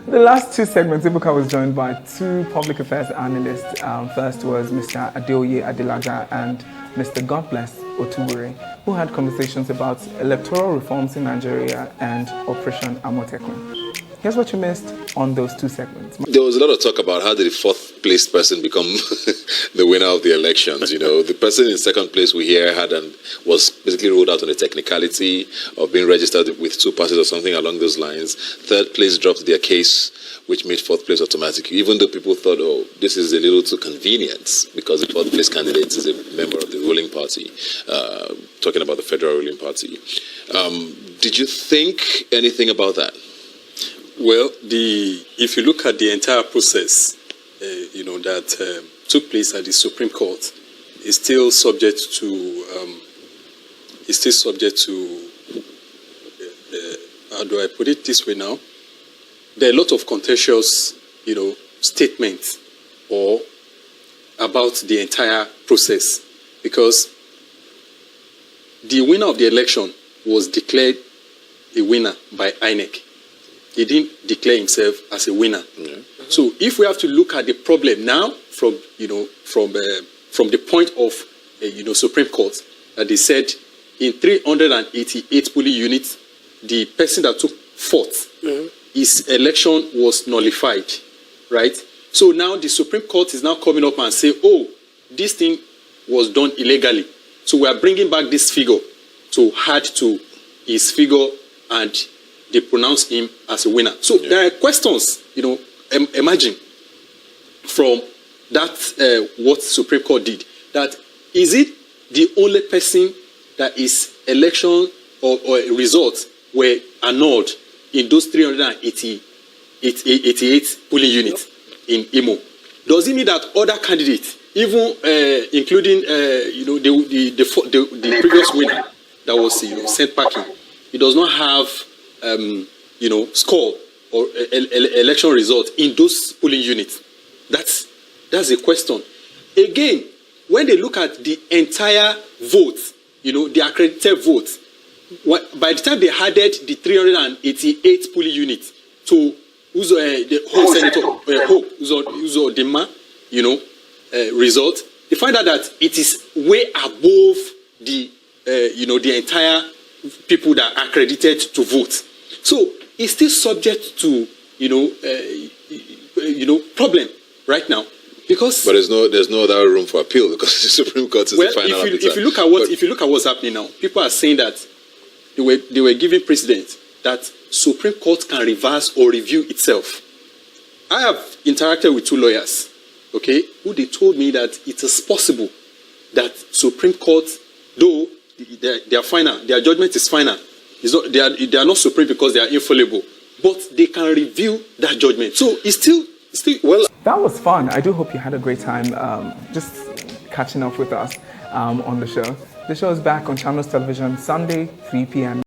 The last two segments, Ebuka was joined by two public affairs analysts. First was Mr. Adeoye Adelaja and Mr. Godbless Otubure, who had conversations about electoral reforms in Nigeria and Operation Amotekun. Here's what you missed on those two segments. There was a lot of talk about how did the fourth place person become the winner of the elections. You know, the person in second place we hear was basically ruled out on the technicality of being registered with two parties or something along those lines. Third place dropped their case, which made fourth place automatic, even though people thought, oh, this is a little too convenient because the fourth place candidate is a member of the ruling party, talking about the federal ruling party. Did you think anything about that? Well, if you look at the entire process, that took place at the Supreme Court, is still subject to how do I put it this way now? There are a lot of contentious, statements or about the entire process, because the winner of the election was declared a winner by INEC. He didn't declare himself as a winner. Yeah. So if we have to look at the problem now from the point of Supreme Court, that they said in 388 polling units, the person that took fourth, his election was nullified, right? So now the Supreme Court is now coming up and say, oh, this thing was done illegally. So we are bringing back this figure to add to his figure, and they pronounce him as a winner. So there are questions, emerging from that, what Supreme Court did. That is it the only person that his election or results were annulled in those 388 polling units in Imo? Does it mean that other candidates, even including the previous winner that was sent packing, he does not have score or election result in those polling units? That's a question. Again, when they look at the entire vote, the accredited vote, by the time they added the 388 polling units to the whole Senator Hope Uzodinma, result, they find out that it is way above the entire people that are accredited to vote. So it's still subject to problem right now, because there's no other room for appeal, because the Supreme Court is the final arbiter. If you look at what's happening now, people are saying that they were giving precedent that Supreme Court can reverse or review itself. I have interacted with two lawyers, who they told me that it is possible that Supreme Court, though they are final, their judgment is final. They are not supreme because they are infallible, but they can review that judgment. So it's still well. That was fun. I do hope you had a great time just catching up with us on the show. The show is back on Channels Television Sunday, 3 p.m.